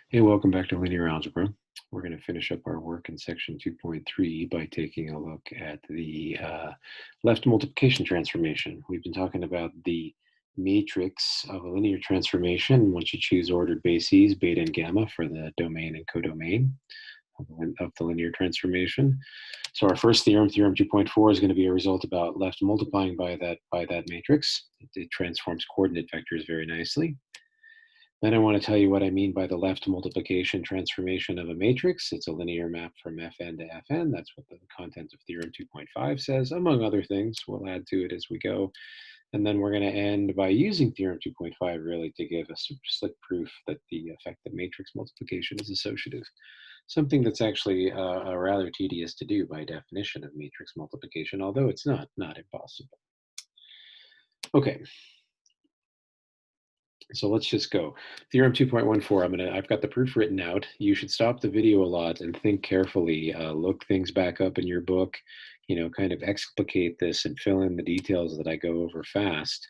Hey, welcome back to Linear Algebra. We're going to finish up our work in section 2.3 by taking a look at the left multiplication transformation. We've been talking about the matrix of a linear transformation once you choose ordered bases, beta and gamma, for the domain and codomain of the linear transformation. So our first theorem, theorem 2.4, is going to be a result about left multiplying by that matrix. It transforms coordinate vectors very nicely. Then I want to tell you what I mean by the left multiplication transformation of a matrix. It's a linear map from Fn to Fn. That's what the content of theorem 2.5 says, among other things. We'll add to it as we go. And then we're going to end by using theorem 2.5 really to give a super slick proof that the effect of matrix multiplication is associative. Something that's actually rather tedious to do by definition of matrix multiplication, although it's not impossible. Okay, so let's just go. Theorem 2.14, I've got the proof written out. You should stop the video a lot and think carefully, look things back up in your book, kind of explicate this and fill in the details that I go over fast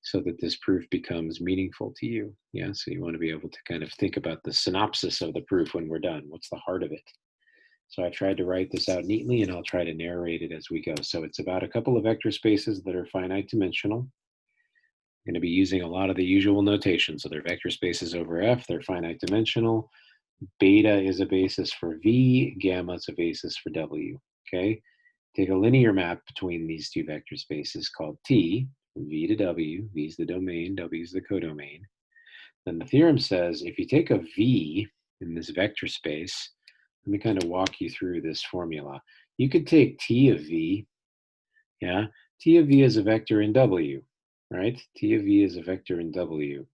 so that this proof becomes meaningful to you. Yeah, so you want to be able to kind of think about the synopsis of the proof when we're done. What's the heart of it? So I've tried to write this out neatly and I'll try to narrate it as we go. So it's about a couple of vector spaces that are finite dimensional. Going to be using a lot of the usual notation. So they're vector spaces over F, they're finite dimensional. Beta is a basis for V, gamma is a basis for W, okay? Take a linear map between these two vector spaces called T, from V to W. V is the domain, W is the codomain. Then the theorem says if you take a V in this vector space, let me kind of walk you through this formula. You could take T of V, yeah? T of V is a vector in W, right? T of V is a vector in W.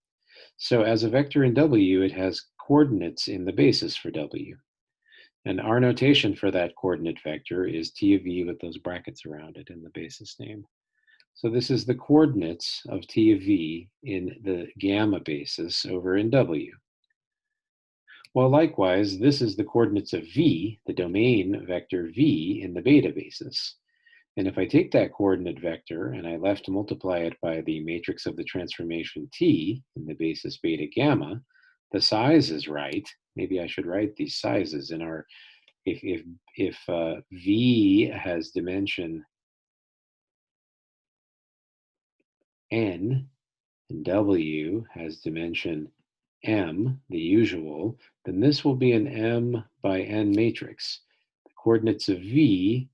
So as a vector in W, it has coordinates in the basis for W. And our notation for that coordinate vector is T of V with those brackets around it in the basis name. So this is the coordinates of T of V in the gamma basis over in W. Well, likewise, this is the coordinates of V, the domain vector V, in the beta basis. And if I take that coordinate vector and I left multiply it by the matrix of the transformation T in the basis beta gamma, the size is right. Maybe I should write these sizes in our, if V has dimension n and W has dimension m, the usual, then this will be an m by n matrix. The coordinates of V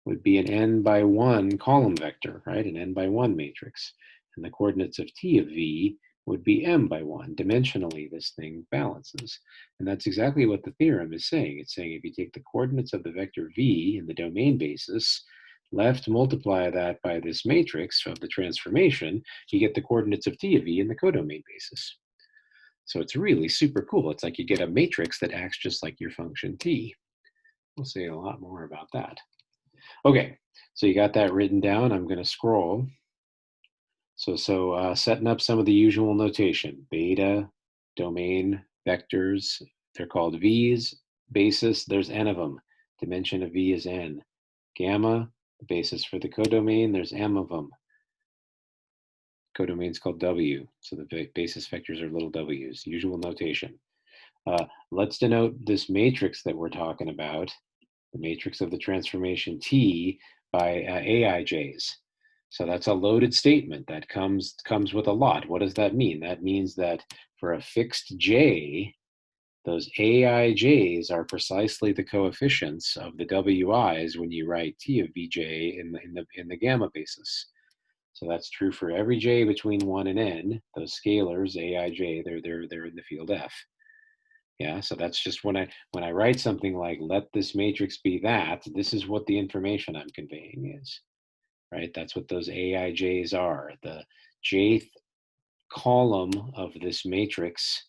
would be an n by 1 column vector, right? An n by 1 matrix. And the coordinates of T of V would be m by 1. Dimensionally, this thing balances. And that's exactly what the theorem is saying. It's saying if you take the coordinates of the vector V in the domain basis, left multiply that by this matrix of the transformation, you get the coordinates of T of V in the codomain basis. So it's really super cool. It's like you get a matrix that acts just like your function T. We'll say a lot more about that. Okay, so you got that written down. I'm going to scroll. So setting up some of the usual notation. Beta, domain, vectors, they're called V's. Basis, there's n of them. Dimension of V is n. Gamma, the basis for the codomain, there's m of them. Codomain is called W, so the basis vectors are little w's. Usual notation. Let's denote this matrix that we're talking about, the matrix of the transformation T, by AIJs. So that's a loaded statement that comes with a lot. What does that mean? That means that for a fixed J, those AIJs are precisely the coefficients of the WIs when you write T of Vj in the gamma basis. So that's true for every J between 1 and n. Those scalars, AIJ, they're in the field F. Yeah, so that's just when I write something like let this matrix be that, this is what the information I'm conveying is, right? That's what those AIJs are. The jth column of this matrix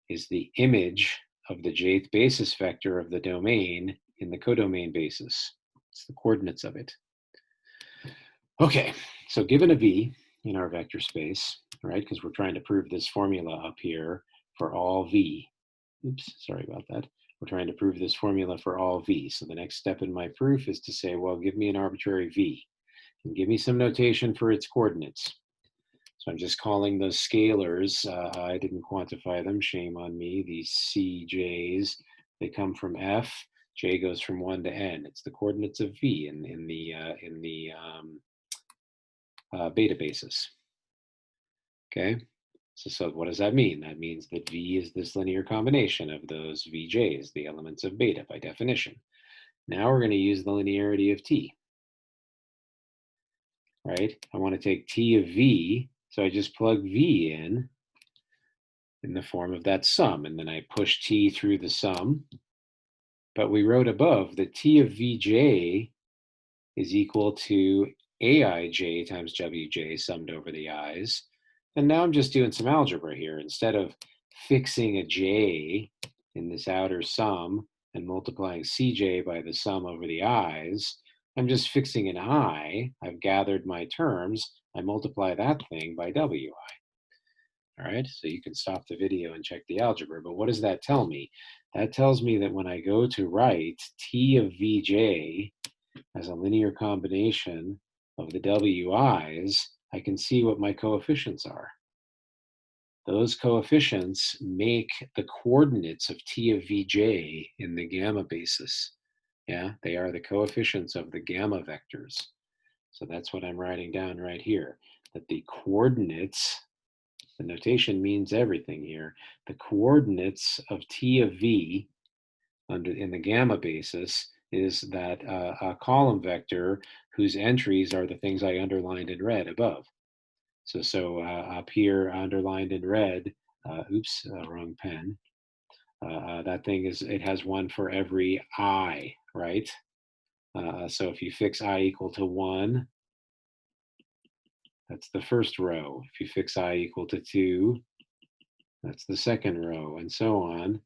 is the image of the jth basis vector of the domain in the codomain basis. It's the coordinates of it. Okay, so given a V in our vector space, right, because we're trying to prove this formula up here for all V. Oops, sorry about that. We're trying to prove this formula for all V. So the next step in my proof is to say, well, give me an arbitrary V and give me some notation for its coordinates. So I'm just calling those scalars. I didn't quantify them. Shame on me. These CJs, they come from F. J goes from 1 to n. It's the coordinates of V in the beta basis. Okay. So what does that mean? That means that V is this linear combination of those VJs, the elements of beta by definition. Now we're going to use the linearity of T, right? I want to take T of V, so I just plug V in the form of that sum, and then I push T through the sum. But we wrote above that T of Vj is equal to Aij times Wj summed over the i's. And now I'm just doing some algebra here. Instead of fixing a j in this outer sum and multiplying Cj by the sum over the i's, I'm just fixing an I. I've gathered my terms. I multiply that thing by Wi. All right, so you can stop the video and check the algebra. But what does that tell me? That tells me that when I go to write T of Vj as a linear combination of the Wi's, I can see what my coefficients are. Those coefficients make the coordinates of T of Vj in the gamma basis. Yeah, they are the coefficients of the gamma vectors. So that's what I'm writing down right here, that the coordinates, the notation means everything here, the coordinates of T of V in the gamma basis is that a column vector whose entries are the things I underlined in red above. So up here, underlined in red, wrong pen. That thing it has one for every I, right? So if you fix I equal to 1, that's the first row. If you fix I equal to 2, that's the second row, and so on.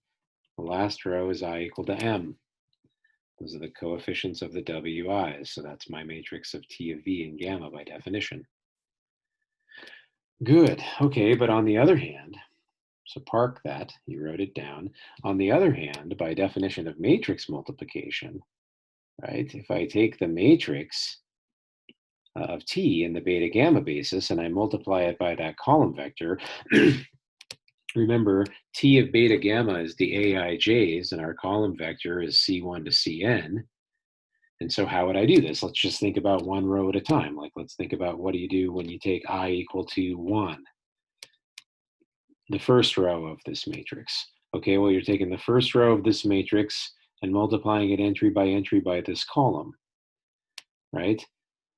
The last row is I equal to m. Those are the coefficients of the Wi's. So that's my matrix of T of V and gamma by definition. Good. Okay, but on the other hand, so park that, you wrote it down. On the other hand, by definition of matrix multiplication, right, if I take the matrix of T in the beta gamma basis and I multiply it by that column vector, remember, T of beta gamma is the Aij's, and our column vector is C1 to Cn. And so how would I do this? Let's just think about one row at a time. Like, let's think about what do you do when you take I equal to 1, the first row of this matrix. Okay, well, you're taking the first row of this matrix and multiplying it entry by this column, right?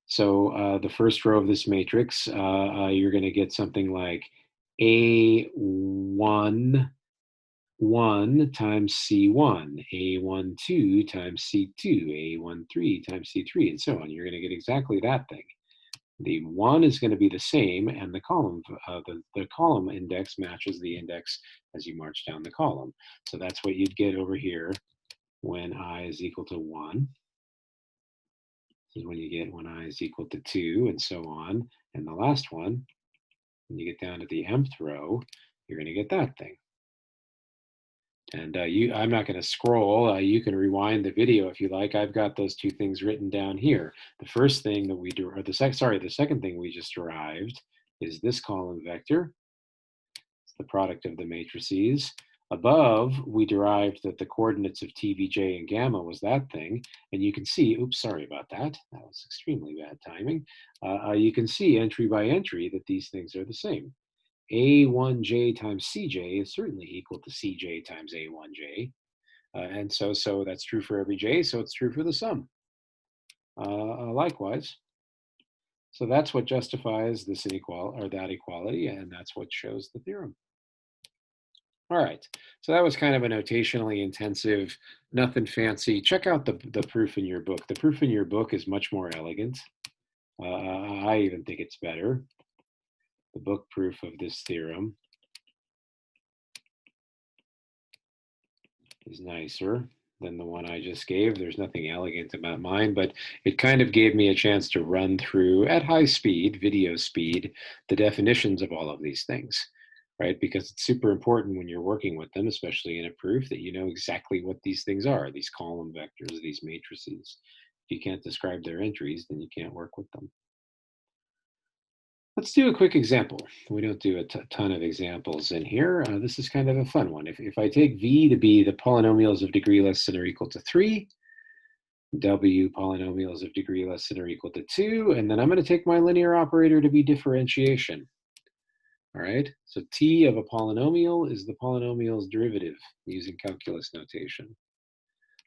So the first row of this matrix, you're going to get something like A1 1 times C1, A12 times C2, A13 times C3, and so on. You're going to get exactly that thing. The 1 is going to be the same, and the column, the column index matches the index as you march down the column. So that's what you'd get over here when I is equal to 1. This is when you get when I is equal to 2, and so on. And the last one, when you get down to the mth row, you're going to get that thing. And I'm not going to scroll. You can rewind the video if you like. I've got those two things written down here. The first thing that we do, or the second thing we just derived is this column vector. It's the product of the matrices. Above, we derived that the coordinates of T, V, J, and gamma was that thing. And you can see, oops, sorry about that. That was extremely bad timing. You can see entry by entry that these things are the same. A1j times Cj is certainly equal to Cj times A1j. And so that's true for every j, so it's true for the sum. Likewise. So that's what justifies this inequality or that equality, and that's what shows the theorem. All right, so that was kind of a notationally intensive, nothing fancy. Check out the proof in your book. The proof in your book is much more elegant. I even think it's better. The book proof of this theorem is nicer than the one I just gave. There's nothing elegant about mine, but it kind of gave me a chance to run through at high speed, video speed, the definitions of all of these things, right? Because it's super important when you're working with them, especially in a proof, that you know exactly what these things are, these column vectors, these matrices. If you can't describe their entries, then you can't work with them. Let's do a quick example. We don't do a ton of examples in here. This is kind of a fun one. If I take V to be the polynomials of degree less than or equal to 3, W polynomials of degree less than or equal to 2, and then I'm going to take my linear operator to be differentiation. All right, so T of a polynomial is the polynomial's derivative using calculus notation.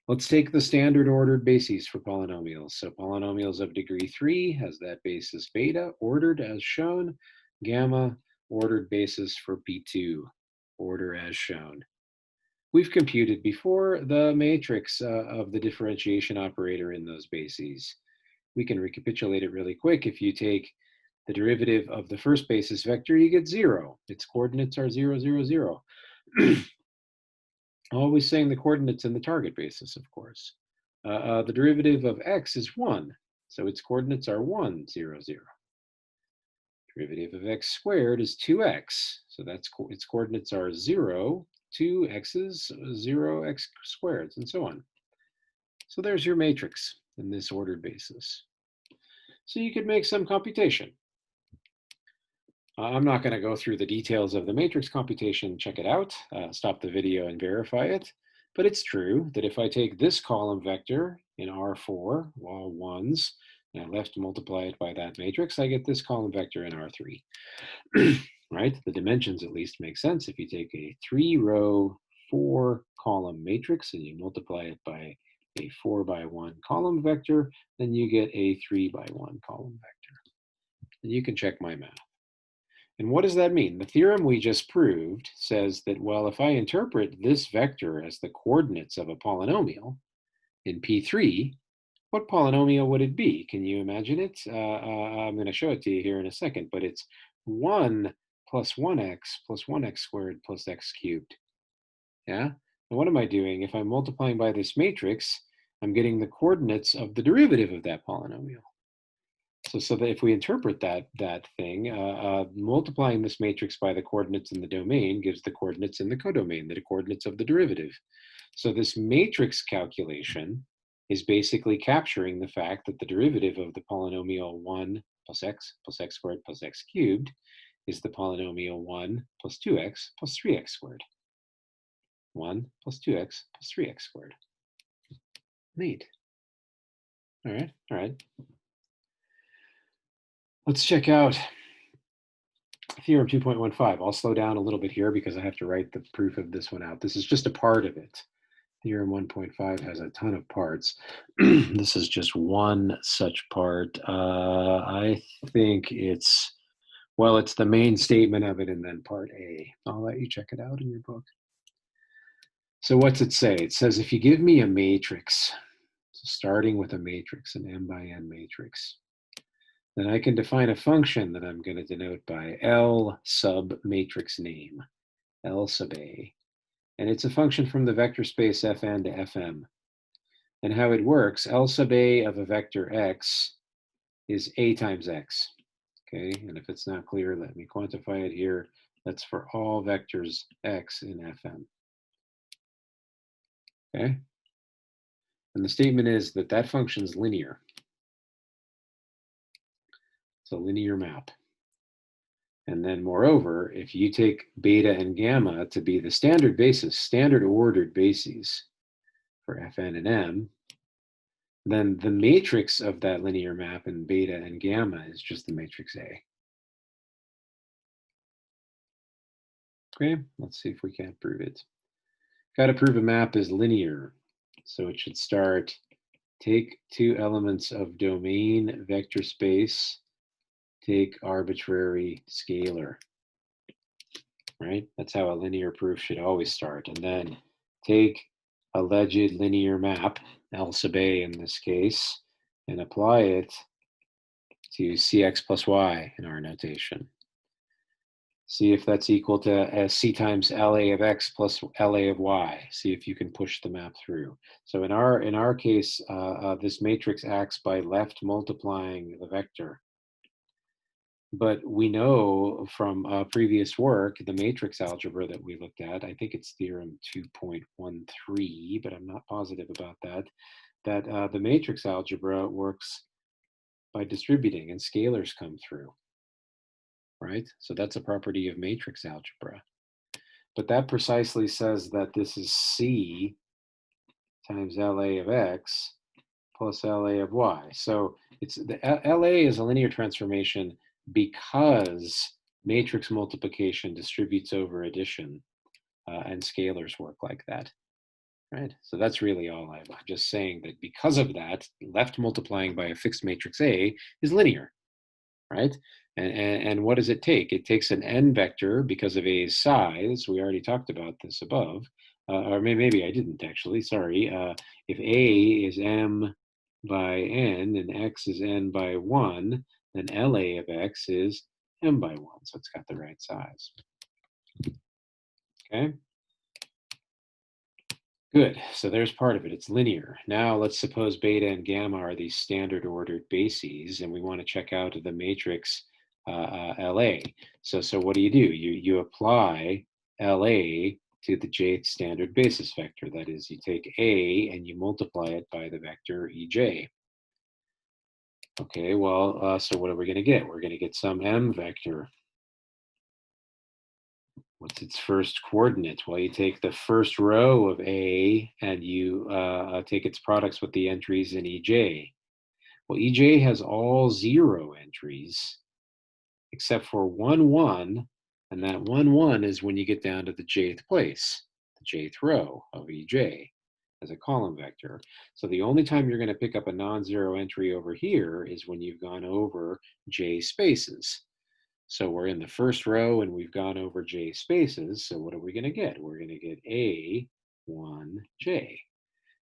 Let's take the standard ordered bases for polynomials. So polynomials of degree 3 has that basis beta ordered as shown, gamma ordered basis for P2, order as shown. We've computed before the matrix of the differentiation operator in those bases. We can recapitulate it really quick. If you take the derivative of the first basis vector, you get 0. Its coordinates are 0, 0, 0. Always saying the coordinates in the target basis, of course. The derivative of x is 1, so its coordinates are 1, 0, 0. Derivative of x squared is 2x, so that's its coordinates are 0, 2 x's, 0 x squareds, and so on. So there's your matrix in this ordered basis. So you could make some computation. I'm not going to go through the details of the matrix computation. Check it out. Stop the video and verify it. But it's true that if I take this column vector in R4, all ones, and I left multiply it by that matrix, I get this column vector in R3. Right? The dimensions at least make sense. If you take a 3-row, 4-column matrix and you multiply it by a 4-by-1 column vector, then you get a 3-by-1 column vector. And you can check my math. And what does that mean? The theorem we just proved says that, well, if I interpret this vector as the coordinates of a polynomial in P3, what polynomial would it be? Can you imagine it? I'm going to show it to you here in a second, but it's 1 plus 1x plus 1x squared plus x cubed. Yeah? And what am I doing? If I'm multiplying by this matrix, I'm getting the coordinates of the derivative of that polynomial. So that if we interpret that thing, multiplying this matrix by the coordinates in the domain gives the coordinates in the codomain, the coordinates of the derivative. So this matrix calculation is basically capturing the fact that the derivative of the polynomial 1 plus x squared plus x cubed is the polynomial 1 plus 2x plus 3x squared. 1 plus 2x plus 3x squared. Neat. All right. Let's check out Theorem 2.15. I'll slow down a little bit here because I have to write the proof of this one out. This is just a part of it. Theorem 1.5 has a ton of parts. This is just one such part. I think it's the main statement of it and then part A. I'll let you check it out in your book. So what's it say? It says if you give me a matrix, so starting with a matrix, an m by n matrix, then I can define a function that I'm going to denote by L sub matrix name, L sub A. And it's a function from the vector space Fn to Fm. And how it works, L sub A of a vector x is A times x. Okay, and if it's not clear, let me quantify it here. That's for all vectors x in Fm. Okay, and the statement is that that function is linear. It's a linear map. And then moreover, if you take beta and gamma to be the standard basis, standard ordered bases for Fn and M, then the matrix of that linear map in beta and gamma is just the matrix A. Okay, let's see if we can't prove it. Got to prove a map is linear. So it should start, take two elements of domain vector space, take arbitrary scalar. Right? That's how a linear proof should always start. And then take alleged linear map, L sub A in this case, and apply it to Cx plus y in our notation. See if that's equal to C times LA of x plus LA of y. See if you can push the map through. So in our case, this matrix acts by left multiplying the vector. But we know from previous work, the matrix algebra that we looked at, I think it's theorem 2.13, but I'm not positive about that, that the matrix algebra works by distributing and scalars come through. right? So that's a property of matrix algebra. But that precisely says that this is C times LA of X plus LA of Y. So it's the LA is a linear transformation because matrix multiplication distributes over addition, and scalars work like that, right? So that's really all I'm just saying, that because of that, left multiplying by a fixed matrix A is linear, right? And what does it take? It takes an n vector because of A's size. We already talked about this above. Or maybe I didn't actually, sorry. If A is m by n and x is n by 1, then LA of x is m by 1. So it's got the right size. Okay? Good. So there's part of it. It's linear. Now let's suppose beta and gamma are these standard ordered bases, and we want to check out the matrix LA. So what do? You apply LA to the jth standard basis vector. That is, you take A and you multiply it by the vector EJ. Okay, well, so what are we going to get? We're going to get some M vector. What's its first coordinate? Well, you take the first row of A and you take its products with the entries in EJ. Well, EJ has all 0 entries except for 1, 1, and that 1, 1 is when you get down to the jth place, the jth row of EJ as a column vector. So the only time you're going to pick up a non-zero entry over here is when you've gone over J spaces. So we're in the first row and we've gone over J spaces. So what are we going to get? We're going to get A1J.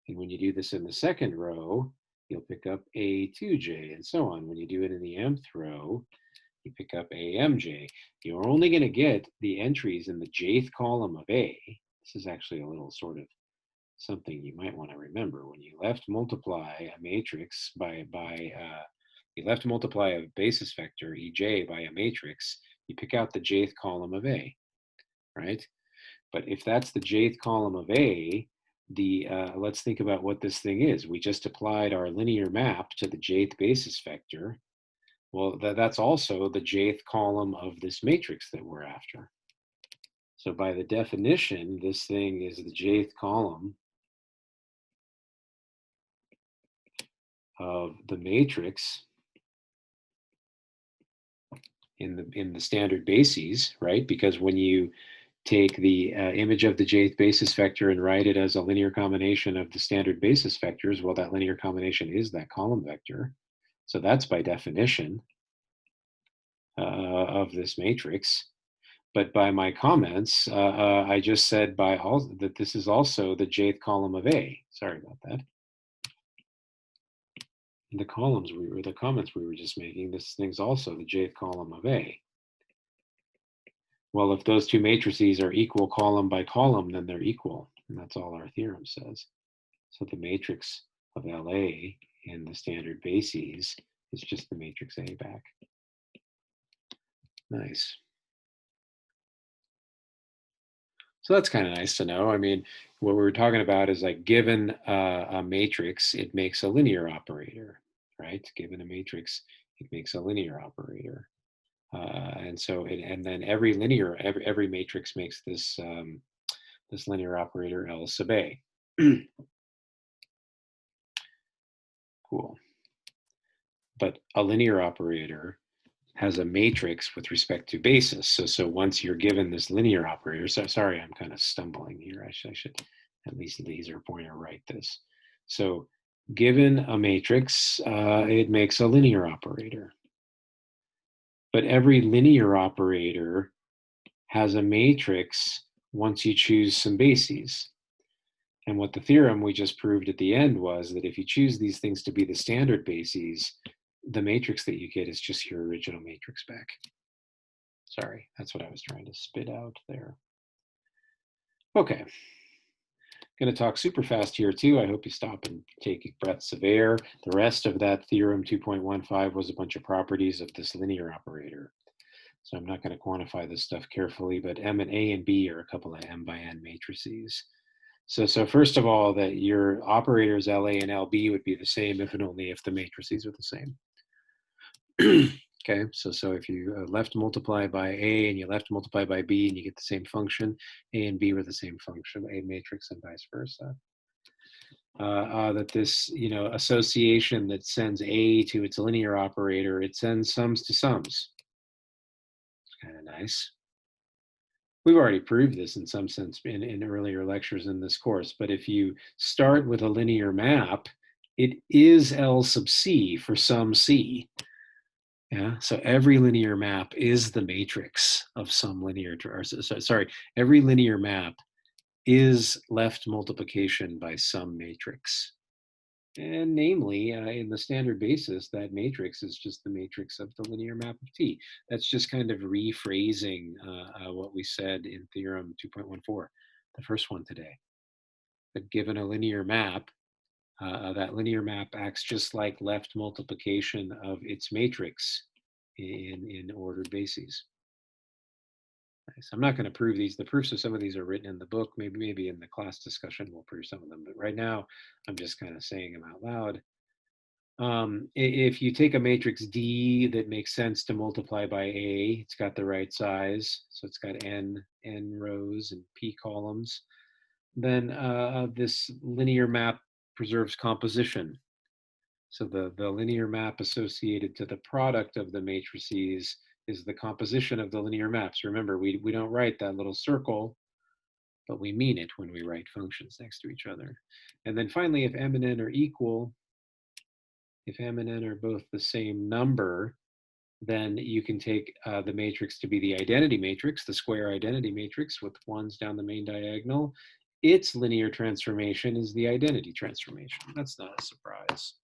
And when you do this in the second row, you'll pick up A2J and so on. When you do it in the mth row, you pick up AMJ. You're only going to get the entries in the jth column of A. This is actually a little sort of something you might want to remember. When you left multiply a matrix you left multiply a basis vector, EJ, by a matrix, you pick out the jth column of A, right? But if that's the jth column of A, let's think about what this thing is. We just applied our linear map to the jth basis vector. Well, that's also the jth column of this matrix that we're after. So by the definition, this thing is the jth column of the matrix in the standard bases, right? Because when you take the image of the jth basis vector and write it as a linear combination of the standard basis vectors, well, that linear combination is that column vector. So that's by definition of this matrix. But by my comments, I just said that this is also the jth column of A. Sorry about that. In the comments we were just making, this thing's also the jth column of A. Well, if those two matrices are equal column by column, then they're equal, and that's all our theorem says. So the matrix of LA in the standard bases is just the matrix A back. Nice. So that's kind of nice to know. I mean, what we're talking about is like, given a matrix, it makes a linear operator, right? Given a matrix, it makes a linear operator. And so, and then every matrix makes this this linear operator L sub A. Cool. But a linear operator has a matrix with respect to basis. So once you're given this linear operator, so sorry, I'm kind of stumbling here. I should at least laser pointer write this. So given a matrix, it makes a linear operator. But every linear operator has a matrix once you choose some bases. And what the theorem we just proved at the end was that if you choose these things to be the standard bases, the matrix that you get is just your original matrix back. Sorry, that's what I was trying to spit out there. Okay, going to talk super fast here too. I hope you stop and take breaths of air. The rest of that theorem 2.15 was a bunch of properties of this linear operator. So I'm not going to quantify this stuff carefully, but M and A and B are a couple of M by N matrices. So first of all, that your operators LA and LB would be the same if and only if the matrices are the same. Okay, so if you left multiply by A and you left multiply by B and you get the same function, A and B were the same function, A matrix and vice versa. That this, association that sends A to its linear operator, it sends sums to sums. It's kind of nice. We've already proved this in some sense in earlier lectures in this course, but if you start with a linear map, it is L sub C for some C. Yeah, so every linear map is the matrix of some linear, sorry, every linear map is left multiplication by some matrix. And namely, in the standard basis, that matrix is just the matrix of the linear map of T. That's just kind of rephrasing what we said in Theorem 2.14, the first one today. That given a linear map, that linear map acts just like left multiplication of its matrix in ordered bases. Nice. I'm not going to prove these. The proofs of some of these are written in the book. Maybe in the class discussion we'll prove some of them. But right now, I'm just kind of saying them out loud. If you take a matrix D that makes sense to multiply by A, it's got the right size. So it's got n rows and p columns. Then this linear map preserves composition. So the linear map associated to the product of the matrices is the composition of the linear maps. Remember, we don't write that little circle, but we mean it when we write functions next to each other. And then finally, if m and n are equal, if m and n are both the same number, then you can take the matrix to be the identity matrix, the square identity matrix with ones down the main diagonal. Its linear transformation is the identity transformation. That's not a surprise.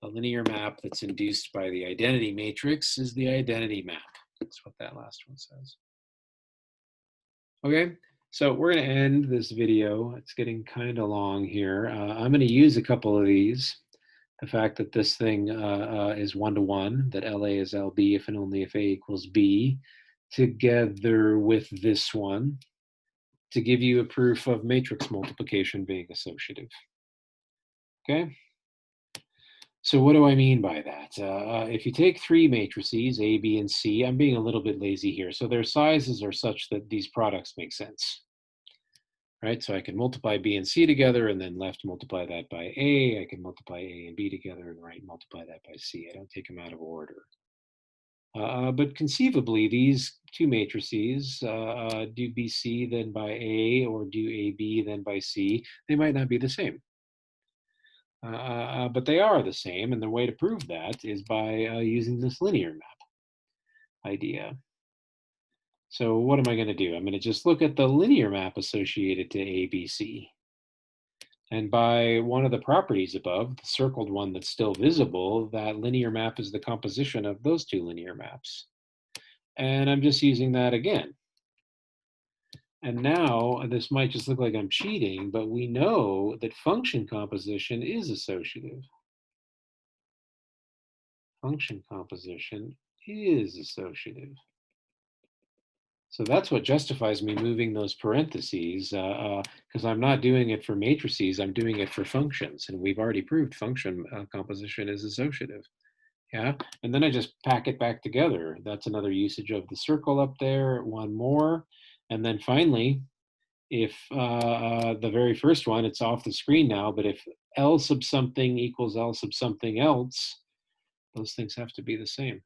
A linear map that's induced by the identity matrix is the identity map. That's what that last one says. Okay, so we're going to end this video. It's getting kind of long here. I'm going to use a couple of these. The fact that this thing is one-to-one, that LA is LB if and only if A equals B, together with this one, to give you a proof of matrix multiplication being associative. Okay? So what do I mean by that? If you take three matrices, A, B, and C, I'm being a little bit lazy here. So their sizes are such that these products make sense. Right, so I can multiply B and C together and then left multiply that by A. I can multiply A and B together and right multiply that by C. I don't take them out of order. But conceivably, these two matrices, do BC then by A or do AB then by C, they might not be the same. But they are the same, and the way to prove that is by using this linear map idea. So what am I going to do? I'm going to just look at the linear map associated to ABC. And by one of the properties above, the circled one that's still visible, that linear map is the composition of those two linear maps. And I'm just using that again. And now this might just look like I'm cheating, but we know that function composition is associative. Function composition is associative. So that's what justifies me moving those parentheses, because I'm not doing it for matrices, I'm doing it for functions. And we've already proved function composition is associative. Yeah, and then I just pack it back together. That's another usage of the circle up there, one more. And then finally, if the very first one, it's off the screen now, but if L sub something equals L sub something else, those things have to be the same.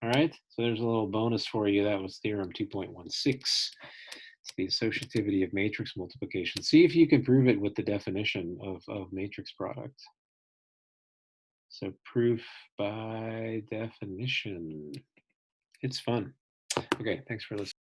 All right, so there's a little bonus for you. That was Theorem 2.16. It's the associativity of matrix multiplication. See if you can prove it with the definition of matrix product. So proof by definition. It's fun. Okay, thanks for listening.